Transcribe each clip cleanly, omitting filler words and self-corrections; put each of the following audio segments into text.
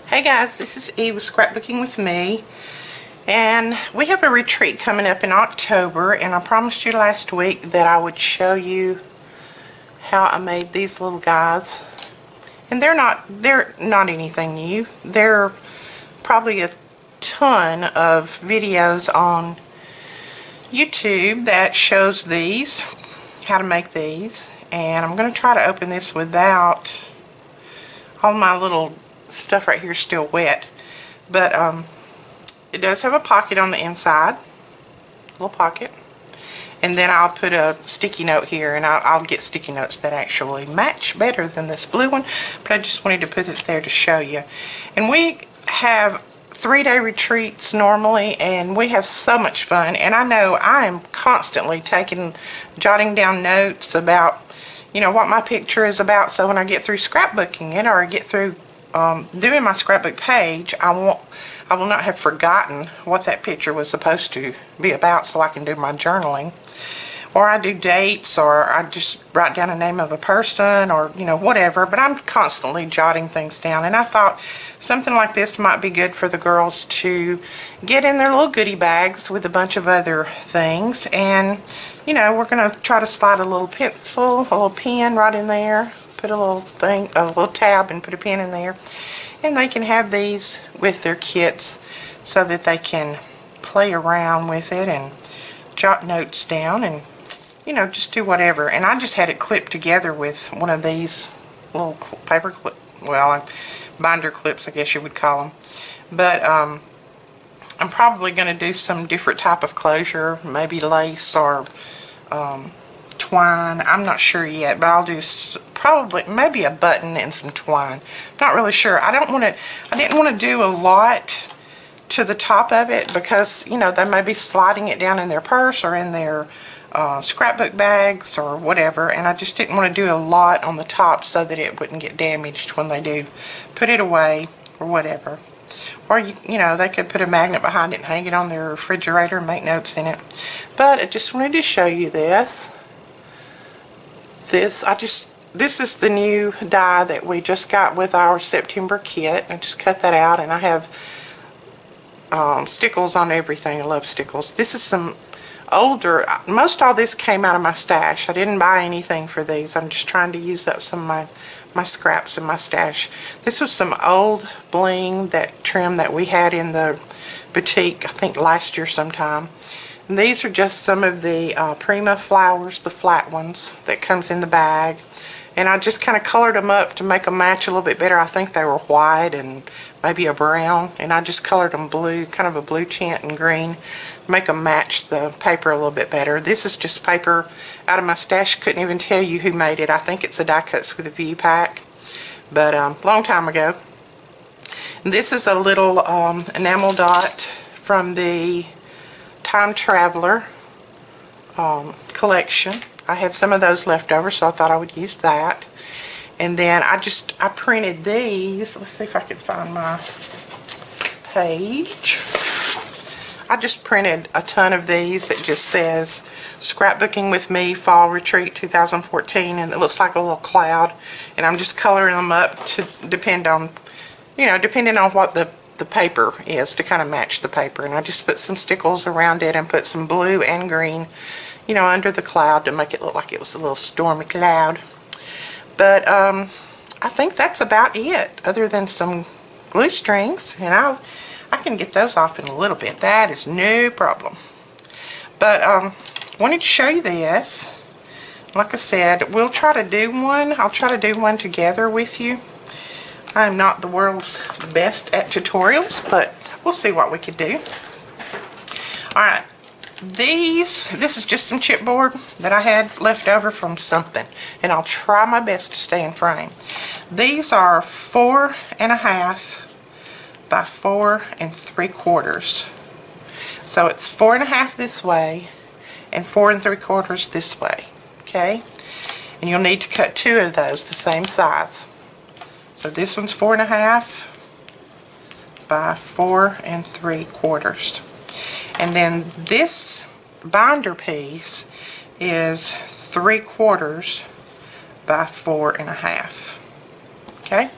Hey guys, this is Eve with Scrapbooking with me, and we have a retreat coming up in October, and I promised you last week that I would show you how I made these little guys. And they're not anything new. There are probably a ton of videos on YouTube that shows these, how to make these, and I'm going to try to open this without all my little stuff right here is still wet, but it does have a pocket on the inside, little pocket, and then I'll put a sticky note here, and I'll get sticky notes that actually match better than this blue one, but I just wanted to put it there to show you. And we have 3-day retreats normally, and we have so much fun, and I know I am constantly jotting down notes about, you know, what my picture is about, so when I get through scrapbooking it or I get through doing my scrapbook page, I will not have forgotten what that picture was supposed to be about, so I can do my journaling. Or I do dates, or I just write down a name of a person, or, you know, whatever, but I'm constantly jotting things down, and I thought something like this might be good for the girls to get in their little goodie bags with a bunch of other things. And, you know, we're going to try to slide a little pencil, a little pen right in there, put a little thing, a little tab, and put a pen in there, and they can have these with their kits so that they can play around with it and jot notes down and, you know, just do whatever. And I just had it clipped together with one of these little paper clip, well, binder clips, I guess you would call them. But I'm probably going to do some different type of closure, maybe lace or twine. I'm not sure yet, but I'll do probably maybe a button and some twine. Not really sure. I didn't want to do a lot to the top of it because, you know, they may be sliding it down in their purse or in their scrapbook bags or whatever, and I just didn't want to do a lot on the top so that it wouldn't get damaged when they do put it away or whatever. Or, you know, they could put a magnet behind it and hang it on their refrigerator and make notes in it. But I just wanted to show you this. This is the new die that we just got with our September kit. I just cut that out, and I have stickles on everything. I love stickles. This is some older, most all this came out of my stash. I didn't buy anything for these. I'm just trying to use up some of my scraps in my stash. This was some old bling, that trim that we had in the boutique, I think last year sometime. And these are just some of the Prima flowers, the flat ones that comes in the bag. And I just kind of colored them up to make them match a little bit better. I think they were white and maybe a brown, and I just colored them blue, kind of a blue tint and green, make them match the paper a little bit better. This is just paper out of my stash. Couldn't even tell you who made it. I think it's a Die Cuts with a View pack, but long time ago. And this is a little enamel dot from the Time Traveler collection. I had some of those left over, so I thought I would use that. And then I printed these. Let's see if I can find my page. I just printed a ton of these. It just says Scrapbooking with Me Fall Retreat 2014, and it looks like a little cloud. And I'm just coloring them up to depend on, you know, depending on what the paper is, to kind of match the paper. And I just put some stickles around it and put some blue and green, you know, under the cloud to make it look like it was a little stormy cloud. But I think that's about it, other than some glue strings, and I can get those off in a little bit. That is no problem. But wanted to show you this. Like I said, we'll try to do one. I'll try to do one together with you. I am not the world's best at tutorials, but we'll see what we can do. Alright, this is just some chipboard that I had left over from something, and I'll try my best to stay in frame. These are 4.5 by 4 3/4. So it's 4.5 this way and 4 3/4 this way. Okay, and you'll need to cut 2 of those the same size. So this one's 4.5 by 4 3/4. And then this binder piece is 3/4 by 4.5. Okay,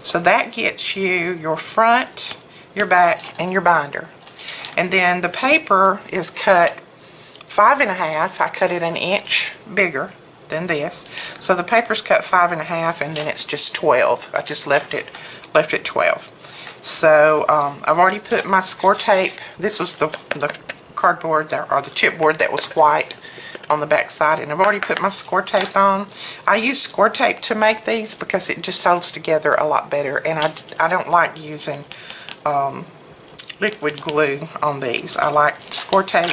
So that gets you your front, your back, and your binder. And then the paper is cut 5.5. I cut it an inch bigger than this. So the paper's cut 5.5, and then it's just 12. I just left it 12. So I've already put my score tape. This was the cardboard or the chipboard that was white on the back side, and I've already put my score tape on. I use score tape to make these because it just holds together a lot better, and I don't like using liquid glue on these. I like score tape.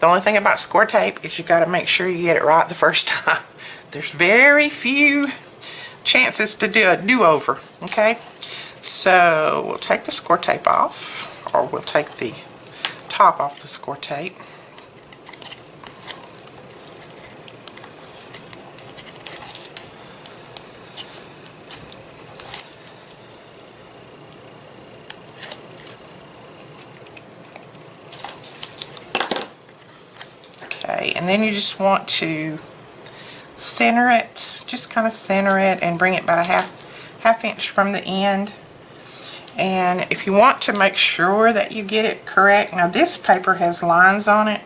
The only thing about score tape is you got to make sure you get it right the first time. There's very few chances to do a do-over, okay? So we'll take the score tape off, or we'll take the top off the score tape. Okay, and then you just want to center it, just kind of center it and bring it about a half inch from the end. And if you want to make sure that you get it correct, now this paper has lines on it,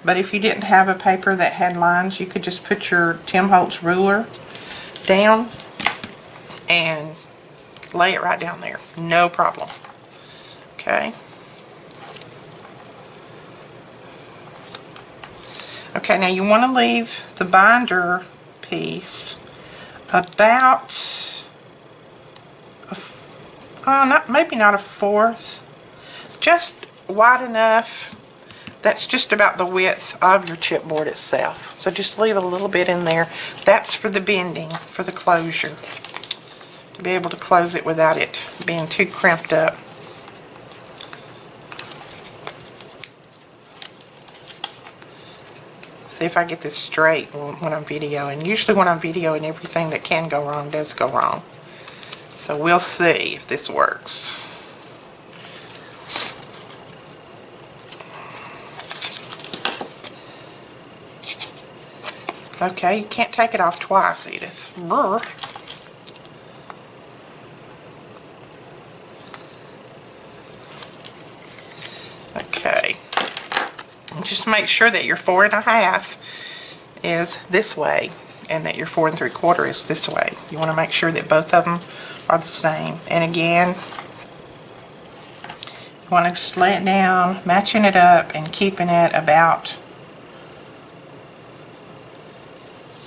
but if you didn't have a paper that had lines, you could just put your Tim Holtz ruler down and lay it right down there, no problem. Okay. Okay, now you want to leave the binder piece about maybe not a fourth, just wide enough. That's just about the width of your chipboard itself. So just leave a little bit in there. That's for the bending, for the closure, to be able to close it without it being too crimped up. See if I get this straight when I'm videoing. Usually when I'm videoing, everything that can go wrong does go wrong. So we'll see if this works. Okay, you can't take it off twice, Edith. Brr. Okay. And just make sure that your 4.5 is this way and that your 4 3/4 is this way. You want to make sure that both of them are the same. And again, you want to just lay it down, matching it up and keeping it about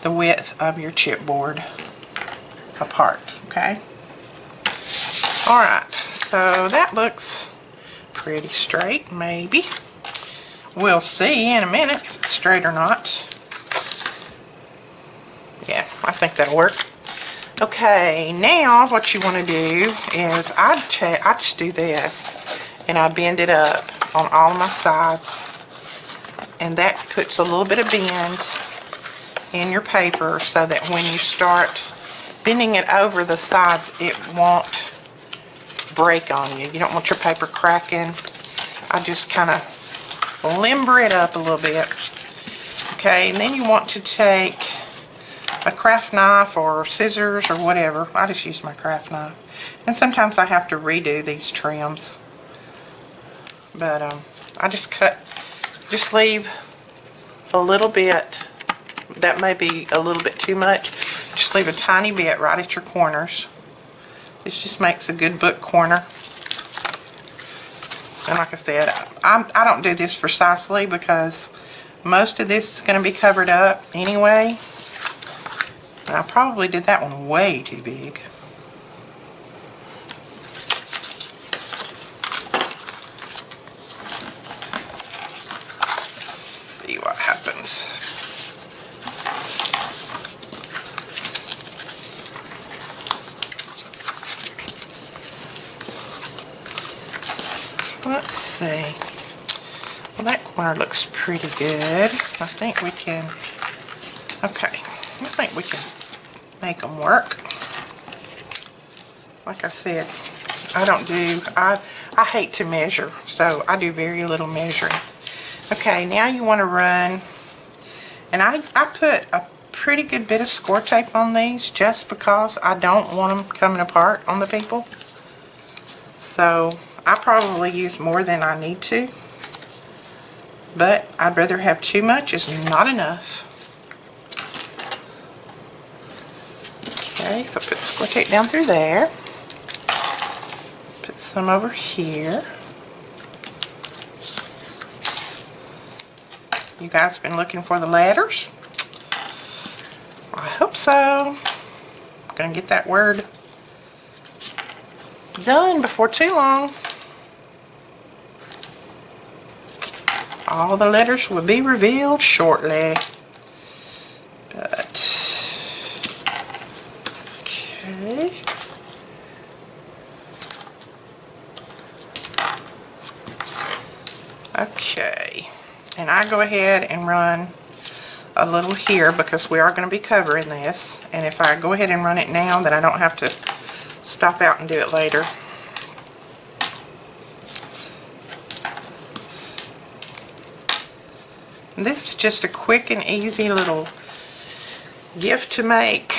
the width of your chipboard apart, okay? Alright, so that looks pretty straight, maybe. We'll see in a minute if it's straight or not. Yeah, I think that'll work. Okay, now what you want to do is I just do this and I bend it up on all my sides, and that puts a little bit of bend in your paper so that when you start bending it over the sides, it won't break on you. You don't want your paper cracking. I just kind of limber it up a little bit. Okay, and then you want to take a craft knife or scissors or whatever. I just use my craft knife. And sometimes I have to redo these trims. But I just leave a little bit. That may be a little bit too much. Just leave a tiny bit right at your corners. This just makes a good book corner. And like I said, I don't do this precisely because most of this is going to be covered up anyway. And I probably did that one way too big. Let's see what happens. Let's see. Well, that corner looks pretty good. I think we can, okay, I think we can make them work. Like I said, I hate to measure, so I do very little measuring. Okay, now you want to run, and I put a pretty good bit of score tape on these just because I don't want them coming apart on the people. So I probably use more than I need to, but I'd rather have too much is not enough. Okay, so put the score tape down through there. Put some over here. You guys have been looking for the letters? I hope so. I'm going to get that word done before too long. All the letters will be revealed shortly. But, okay. Okay. And I go ahead and run a little here because we are going to be covering this. And if I go ahead and run it now, then I don't have to stop out and do it later. And this is just a quick and easy little gift to make.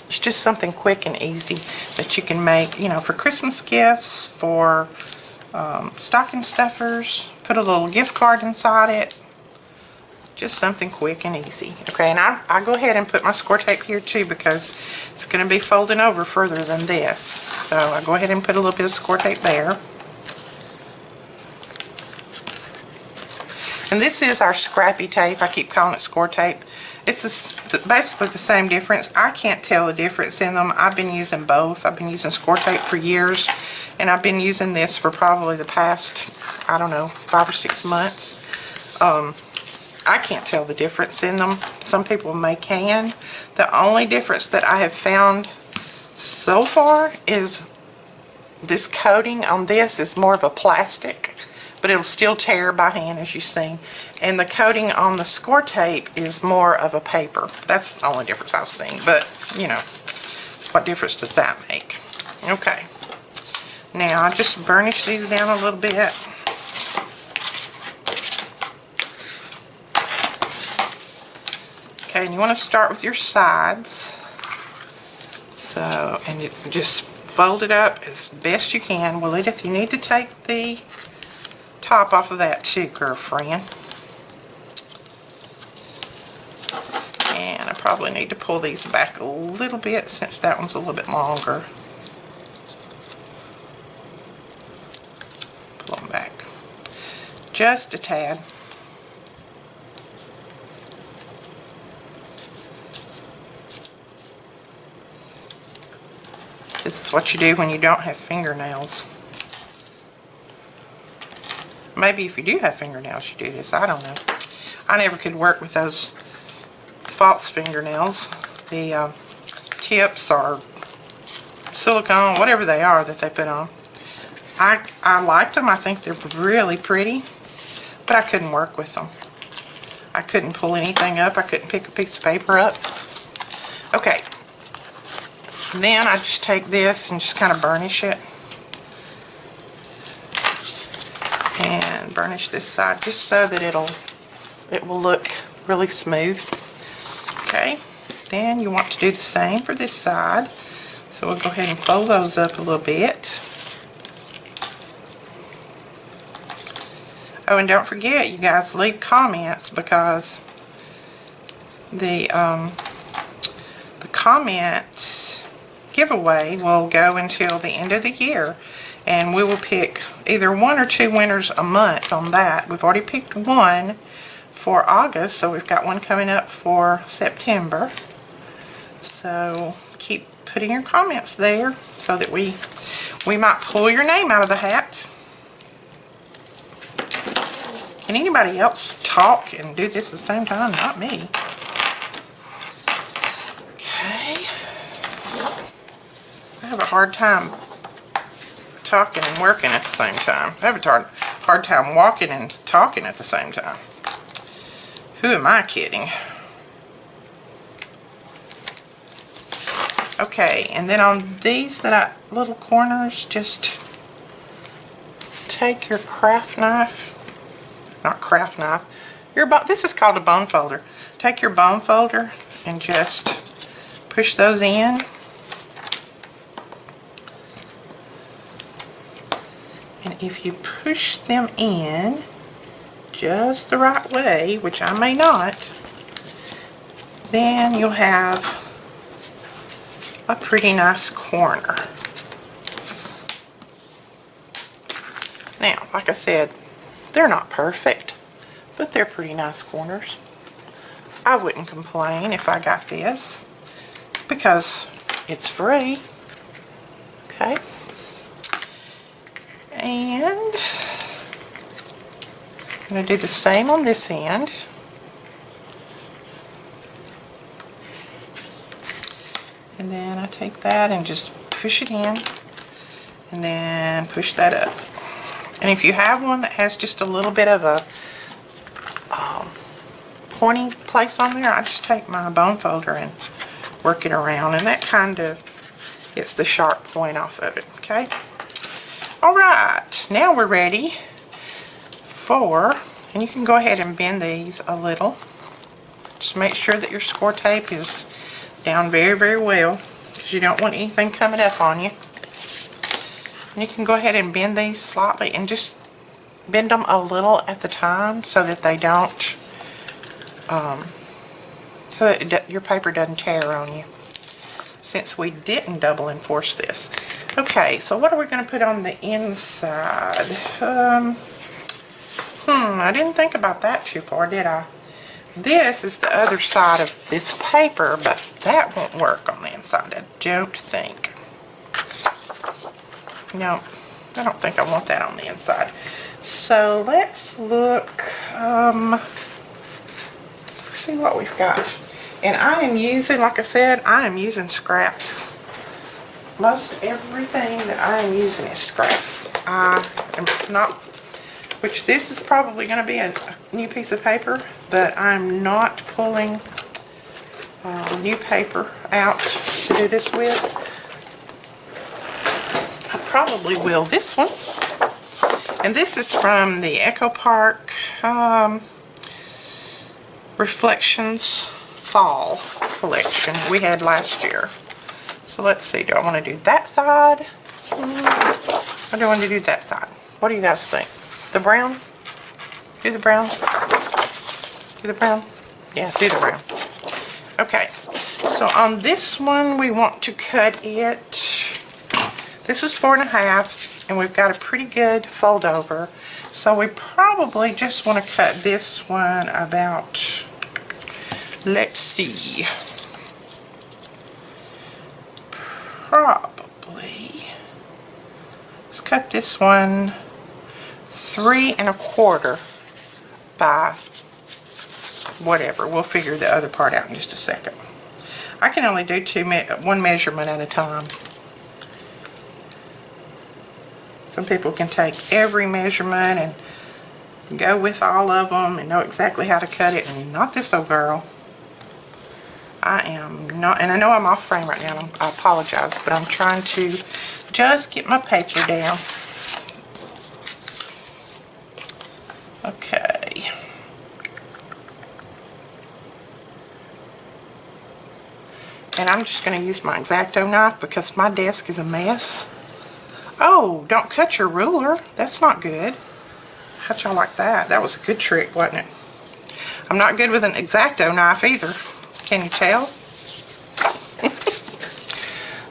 It's just something quick and easy that you can make, you know, for Christmas gifts, for stocking stuffers. Put a little gift card inside it. Just something quick and easy. Okay, and I go ahead and put my score tape here too because it's going to be folding over further than this. So I go ahead and put a little bit of score tape there. And this is our scrappy tape. I keep calling it score tape. It's basically the same difference. I can't tell the difference in them. I've been using both. I've been using score tape for years, and I've been using this for probably the past, I don't know, 5 or 6 months. I can't tell the difference in them. Some people can. The only difference that I have found so far is this coating on this is more of a plastic, but it'll still tear by hand, as you've seen. And the coating on the score tape is more of a paper. That's the only difference I've seen, but, you know, what difference does that make? Okay. Now, I just burnish these down a little bit. Okay, and you want to start with your sides. So, and you just fold it up as best you can. Well, Edith, you need to take the top off of that too, girlfriend. And I probably need to pull these back a little bit since that one's a little bit longer. Pull them back just a tad. This is what you do when you don't have fingernails. Maybe if you do have fingernails, you do this. I don't know. I never could work with those false fingernails. The tips or silicone, whatever they are that they put on. I liked them. I think they're really pretty, but I couldn't work with them. I couldn't pull anything up. I couldn't pick a piece of paper up. Okay. Then I just take this and just kind of burnish it. And burnish this side just so that it will look really smooth. Okay. Then you want to do the same for this side. So we'll go ahead and fold those up a little bit. Oh, and don't forget, you guys, leave comments because the comment giveaway will go until the end of the year, and we will pick either 1 or 2 winners a month on that. We've already picked one for August, so we've got one coming up for September. So keep putting your comments there so that we might pull your name out of the hat. Can anybody else talk and do this at the same time? Not me. I have a hard time talking and working at the same time. I have a hard time walking and talking at the same time. Who am I kidding? Okay, and then on these little corners, just take your craft knife, not craft knife, this is called a bone folder. Take your bone folder and just push those in. And if you push them in just the right way, which I may not, then you'll have a pretty nice corner. Now, like I said, they're not perfect, but they're pretty nice corners. I wouldn't complain if I got this because it's free. Okay. And I'm going to do the same on this end. And then I take that and just push it in and then push that up. And if you have one that has just a little bit of a pointy place on there, I just take my bone folder and work it around, and that kind of gets the sharp point off of it. Okay. Alright, now we're ready for, and you can go ahead and bend these a little. Just make sure that your score tape is down very, very well, because you don't want anything coming up on you. And you can go ahead and bend these slightly, and just bend them a little at the time so that they don't, so that your paper doesn't tear on you, since we didn't double enforce this. Okay, so what are we going to put on the inside? I didn't think about that too far, did I? This is the other side of this paper, but that won't work on the inside, I don't think. No, I don't think I want that on the inside. So let's look, see what we've got. And I am using, like I said, I am using scraps. Most everything that I am using is scraps. I am not, which this is probably going to be a new piece of paper, but I'm not pulling new paper out to do this with. I probably will this one. And this is from the Echo Park Reflections Fall collection we had last year. So let's see, do I want to do that side? Or do I want to do that side? What do you guys think? The brown? Do the brown? Do the brown? Yeah, do the brown. Okay, so on this one we want to cut it, this was 4.5, and we've got a pretty good fold over. So we probably just want to cut this one about, let's see, probably, let's cut this one 3 1/4 by whatever. We'll figure the other part out in just a second. I can only do one measurement at a time. Some people can take every measurement and go with all of them and know exactly how to cut it, and not this old girl. I am not, and I know I'm off frame right now, I apologize, but I'm trying to just get my paper down. Okay. And I'm just going to use my X-Acto knife because my desk is a mess. Oh, don't cut your ruler. That's not good. How'd y'all like that? That was a good trick, wasn't it? I'm not good with an X-Acto knife either. Can you tell?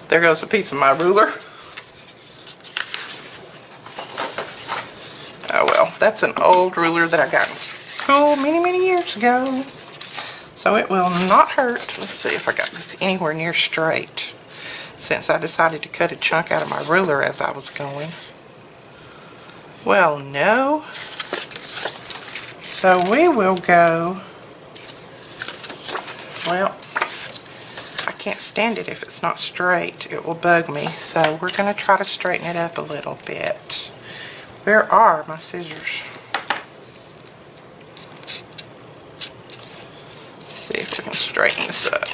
There goes a piece of my ruler. Oh well, that's an old ruler that I got in school many, many years ago. So it will not hurt. Let's see if I got this anywhere near straight, since I decided to cut a chunk out of my ruler as I was going. Well, no. So we will go, well, I can't stand it if it's not straight. It will bug me. So we're going to try to straighten it up a little bit. Where are my scissors? Let's see if we can straighten this up.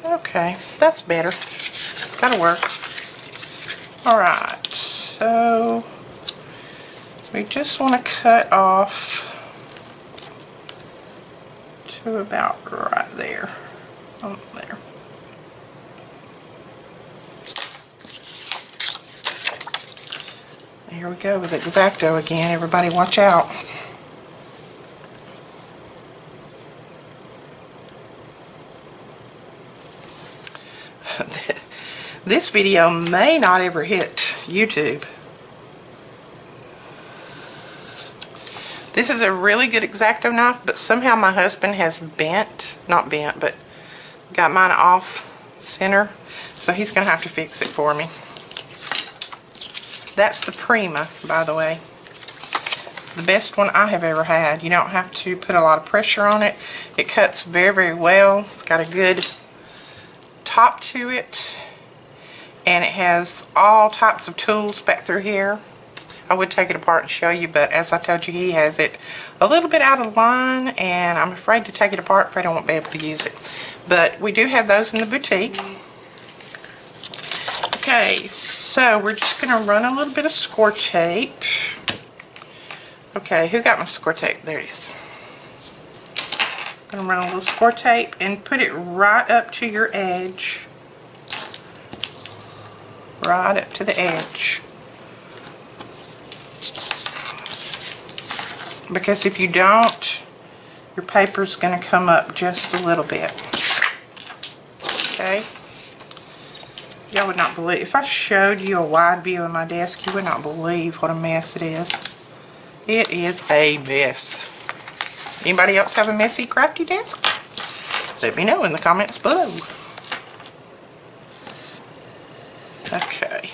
Okay, that's better. That'll work. Alright, so we just want to cut off to about right there. Oh, there. Here we go with X-Acto again. Everybody watch out. This video may not ever hit YouTube. This is a really good X-Acto knife, but somehow my husband has not bent, but got mine off center, so he's going to have to fix it for me. That's the Prima, by the way. The best one I have ever had. You don't have to put a lot of pressure on it. It cuts very, very well. It's got a good top to it, and it has all types of tools back through here. I would take it apart and show you, but as I told you, he has it a little bit out of line, and I'm afraid to take it apart, afraid I won't be able to use it. But we do have those in the boutique. Okay, so we're just going to run a little bit of score tape. Okay, who got my score tape? There it is. I'm going to run a little score tape and put it right up to your edge. Right up to the edge. Because if you don't, your paper's going to come up just a little bit. Okay? Y'all would not believe, if I showed you a wide view of my desk, you would not believe what a mess it is. It is a mess. Anybody else have a messy, crafty desk? Let me know in the comments below. Okay.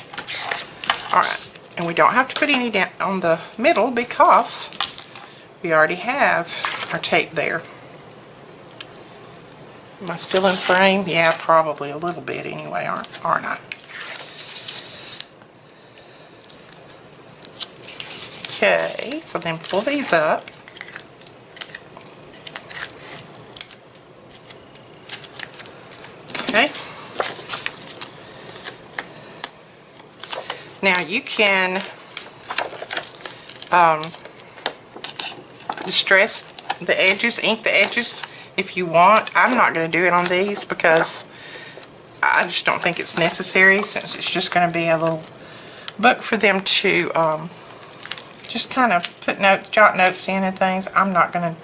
Alright. And we don't have to put any down on the middle because we already have our tape there. Am I still in frame? Yeah, probably a little bit anyway, aren't I? Okay, so then pull these up. Okay. Now you can distress the edges, ink the edges if you want. I'm not going to do it on these because I just don't think it's necessary, since it's just going to be a little book for them to just kind of put notes, jot notes in and things. I'm not going to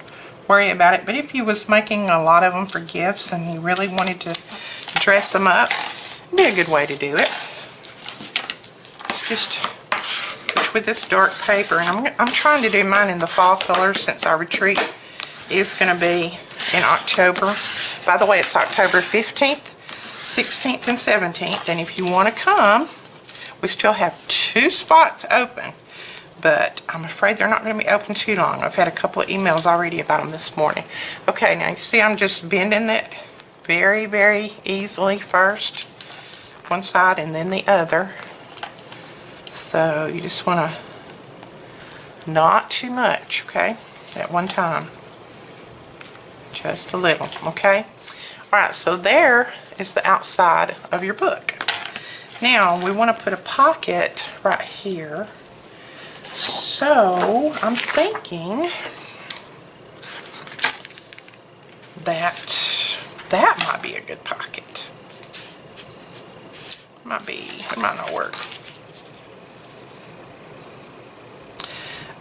worry about it. But if you was making a lot of them for gifts and you really wanted to dress them up, it'd be a good way to do it. Just with this dark paper, and I'm trying to do mine in the fall colors since our retreat is going to be in October. By the way, it's October 15th, 16th, and 17th, and if you want to come, we still have 2 spots open, but I'm afraid they're not going to be open too long. I've had a couple of emails already about them this morning. Okay, now you see I'm just bending it very, very easily first, one side and then the other. So you just want to, not too much, okay, at one time. Just a little, okay? Alright, so there is the outside of your book. Now, we want to put a pocket right here. So, I'm thinking that might be a good pocket. It might not work.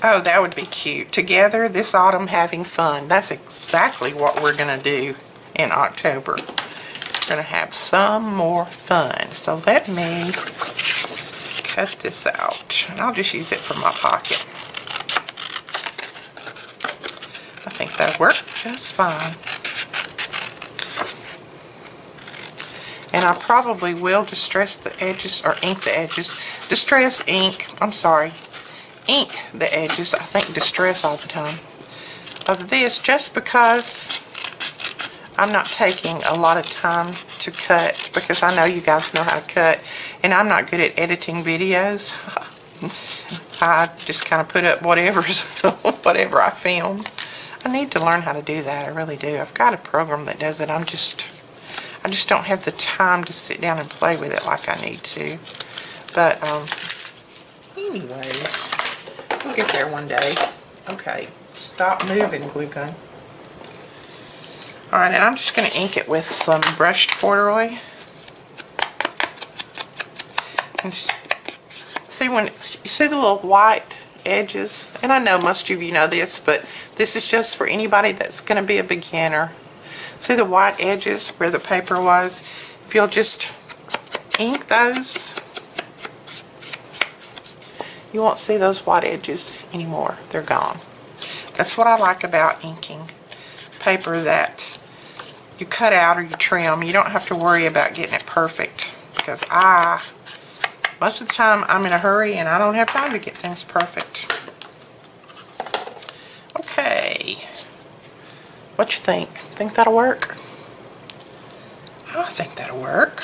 Oh, that would be cute. Together this autumn having fun. That's exactly what we're going to do in October. We're going to have some more fun. So let me cut this out. And I'll just use it for my pocket. I think that'll work just fine. And I probably will distress the edges, or ink the edges. Ink the edges, I think distress all the time, of this, just because I'm not taking a lot of time to cut, because I know you guys know how to cut, and I'm not good at editing videos. I just kind of put up whatever I film. I need to learn how to do that, I really do. I've got a program that does it. I I just don't have the time to sit down and play with it like I need to. But anyways, we'll get there one day. Okay, stop moving, glue gun. Alright, and I'm just going to ink it with some brushed corduroy. And just see when you see the little white edges, and I know most of you know this, but this is just for anybody that's going to be a beginner. See the white edges where the paper was? If you'll just ink those, you won't see those white edges anymore. They're gone. That's what I like about inking paper that you cut out or you trim. You don't have to worry about getting it perfect, because most of the time I'm in a hurry and I don't have time to get things perfect. Okay, what you think? Think that'll work? I think that'll work.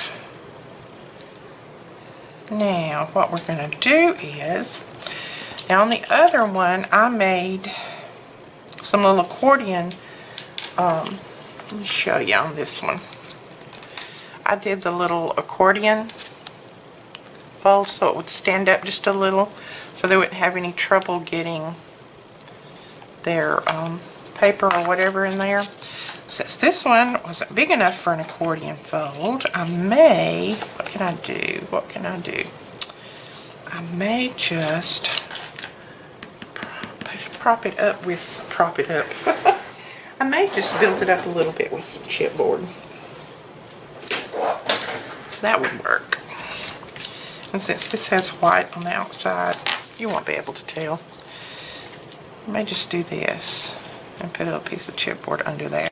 Now what we're going to do is, now on the other one I made some little accordion. Let me show you on this one. I did the little accordion fold so it would stand up just a little, so they wouldn't have any trouble getting their paper or whatever in there. Since this one wasn't big enough for an accordion fold, I may, what can I do? I may just prop it up. I may just build it up a little bit with some chipboard. That would work. And since this has white on the outside, you won't be able to tell. I may just do this and put a little piece of chipboard under that.